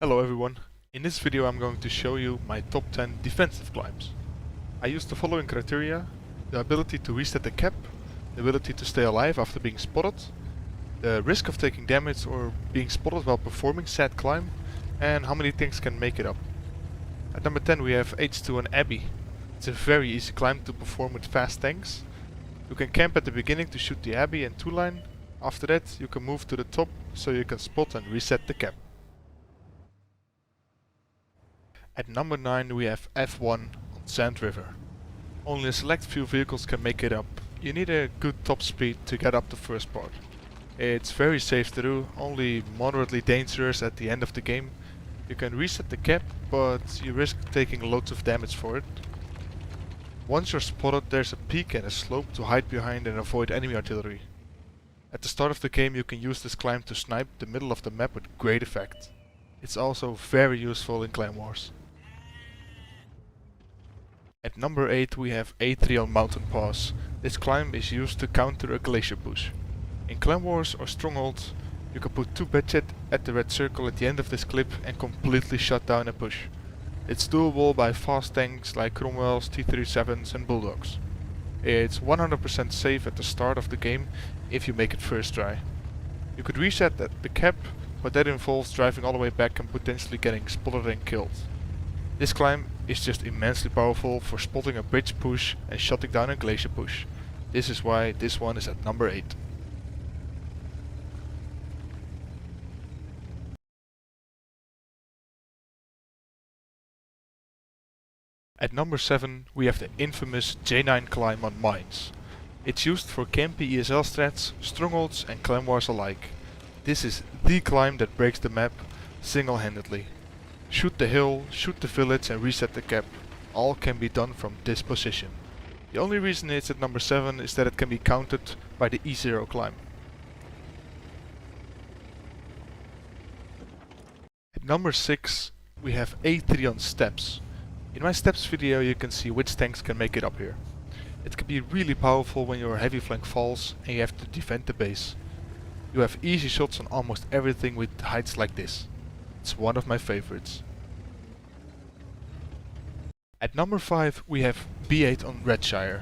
Hello everyone, in this video I'm going to show you my top 10 defensive climbs. I use the following criteria: the ability to reset the cap, the ability to stay alive after being spotted, the risk of taking damage or being spotted while performing said climb, and how many things can make it up. At number 10 we have H2 and Abbey. It's a very easy climb to perform with fast tanks. You can camp at the beginning to shoot the Abbey and 2-line. After that you can move to the top so you can spot and reset the cap. At number 9 we have F1 on Sand River. Only a select few vehicles can make it up. You need a good top speed to get up the first part. It's very safe to do, only moderately dangerous at the end of the game. You can reset the cap, but you risk taking loads of damage for it. Once you're spotted, there's a peak and a slope to hide behind and avoid enemy artillery. At the start of the game you can use this climb to snipe the middle of the map with great effect. It's also very useful in clan wars. At number 8 we have A3 on Mountain Pass. This climb is used to counter a glacier push. In clan wars or strongholds you can put 2 bedjet at the red circle at the end of this clip and completely shut down a push. It's doable by fast tanks like Cromwells, T-37s and Bulldogs. It's 100% safe at the start of the game if you make it first try. You could reset the cap, but that involves driving all the way back and potentially getting spotted and killed. This climb is just immensely powerful for spotting a bridge push and shutting down a glacier push. This is why this one is at number 8. At number 7 we have the infamous J9 climb on Mines. It's used for campy ESL strats, strongholds and clan wars alike. This is the climb that breaks the map single-handedly. Shoot the hill, shoot the village and reset the cap. All can be done from this position. The only reason it's at number 7 is that it can be countered by the E0 climb. At number 6 we have A3 on Steppes. In my Steppes video you can see which tanks can make it up here. It can be really powerful when your heavy flank falls and you have to defend the base. You have easy shots on almost everything with heights like this. It's one of my favorites. At number 5 we have B8 on Redshire.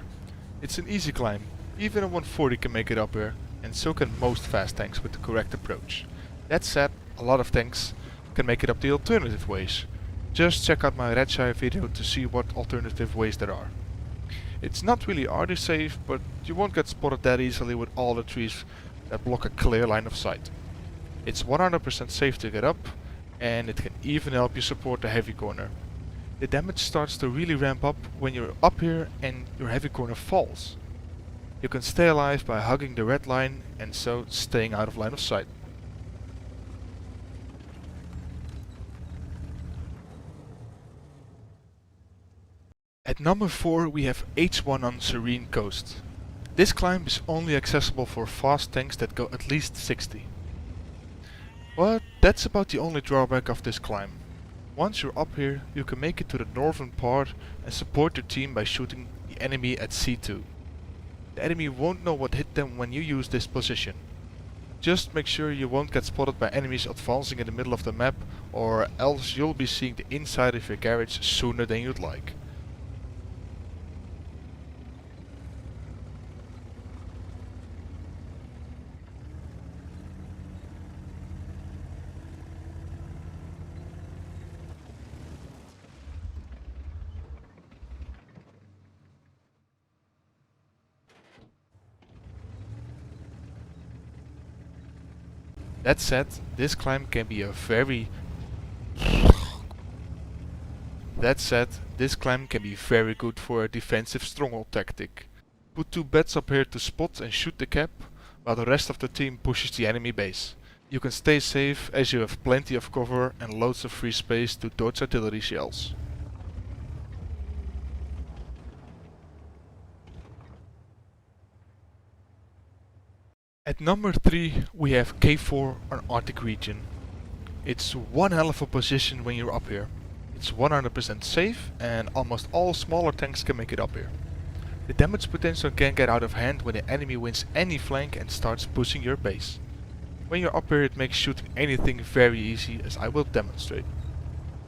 It's an easy climb, even a 140 can make it up here, and so can most fast tanks with the correct approach. That said, a lot of tanks can make it up the alternative ways. Just check out my Redshire video to see what alternative ways there are. It's not really RD safe, but you won't get spotted that easily with all the trees that block a clear line of sight. It's 100% safe to get up, and it can even help you support the heavy corner. The damage starts to really ramp up when you're up here and your heavy corner falls. You can stay alive by hugging the red line and so staying out of line of sight. At number 4 we have H1 on Serene Coast. This climb is only accessible for fast tanks that go at least 60. But that's about the only drawback of this climb. Once you're up here you can make it to the northern part and support your team by shooting the enemy at C2. The enemy won't know what hit them when you use this position. Just make sure you won't get spotted by enemies advancing in the middle of the map, or else you'll be seeing the inside of your garage sooner than you'd like. That said, this climb can be very good for a defensive stronghold tactic. Put 2 beds up here to spot and shoot the cap, while the rest of the team pushes the enemy base. You can stay safe as you have plenty of cover and loads of free space to dodge artillery shells. At number 3 we have K4 on Arctic Region. It's one hell of a position when you're up here. It's 100% safe and almost all smaller tanks can make it up here. The damage potential can get out of hand when the enemy wins any flank and starts pushing your base. When you're up here it makes shooting anything very easy, as I will demonstrate.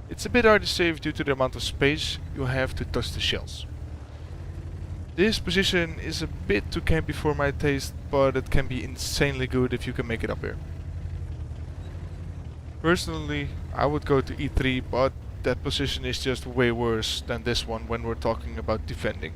It's a bit hard to save due to the amount of space you have to touch the shells. This position is a bit too campy for my taste, but it can be insanely good if you can make it up here. Personally, I would go to E3, but that position is just way worse than this one when we're talking about defending.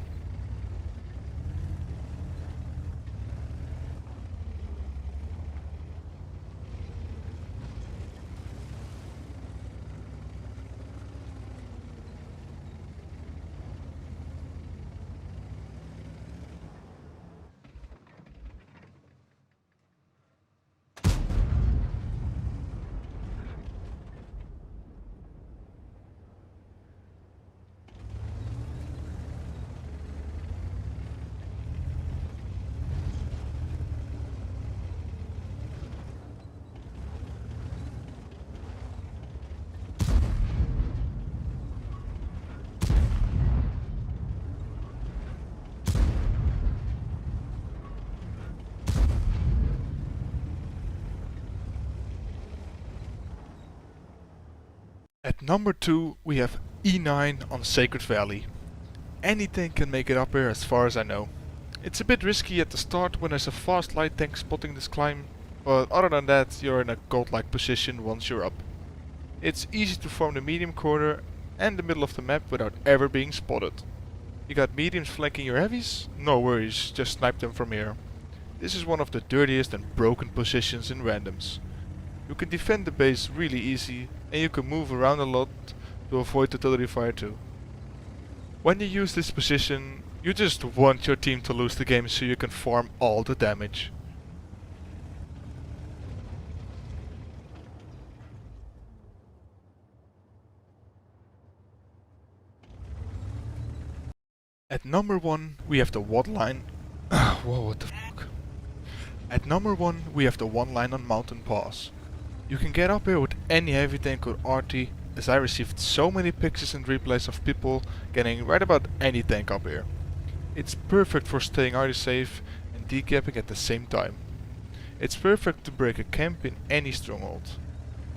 At number 2 we have E9 on Sacred Valley. Anything can make it up here as far as I know. It's a bit risky at the start when there's a fast light tank spotting this climb, but other than that you're in a gold-like position once you're up. It's easy to form the medium corner and the middle of the map without ever being spotted. You got mediums flanking your heavies? No worries, just snipe them from here. This is one of the dirtiest and broken positions in randoms. You can defend the base really easy and you can move around a lot to avoid artillery fire too. When you use this position, you just want your team to lose the game so you can farm all the damage. At number 1 we have the one line. Whoa, what the fuck? At number 1 we have the one line on Mountain Pass. You can get up here with any heavy tank or RT, as I received so many pictures and replays of people getting right about any tank up here. It's perfect for staying RT safe and decapping at the same time. It's perfect to break a camp in any stronghold.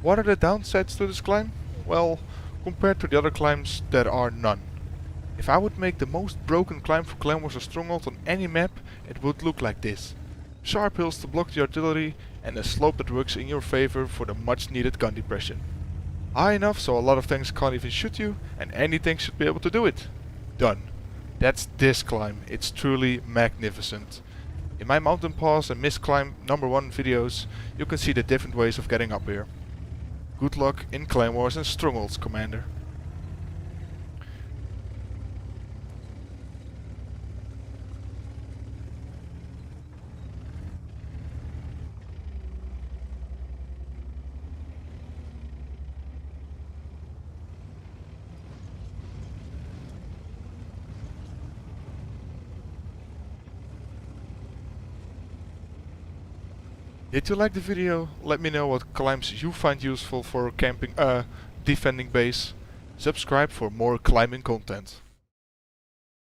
What are the downsides to this climb? Well, compared to the other climbs, there are none. If I would make the most broken climb for Clan Wars or Stronghold on any map, it would look like this. Sharp hills to block the artillery and a slope that works in your favor for the much needed gun depression. High enough so a lot of tanks can't even shoot you and any tank should be able to do it. Done. That's this climb. It's truly magnificent. In my Mountain Pass and Mist Climb number 1 videos you can see the different ways of getting up here. Good luck in Clan Wars and Strongholds, Commander. Did you like the video? Let me know what climbs you find useful for camping, defending base. Subscribe for more climbing content.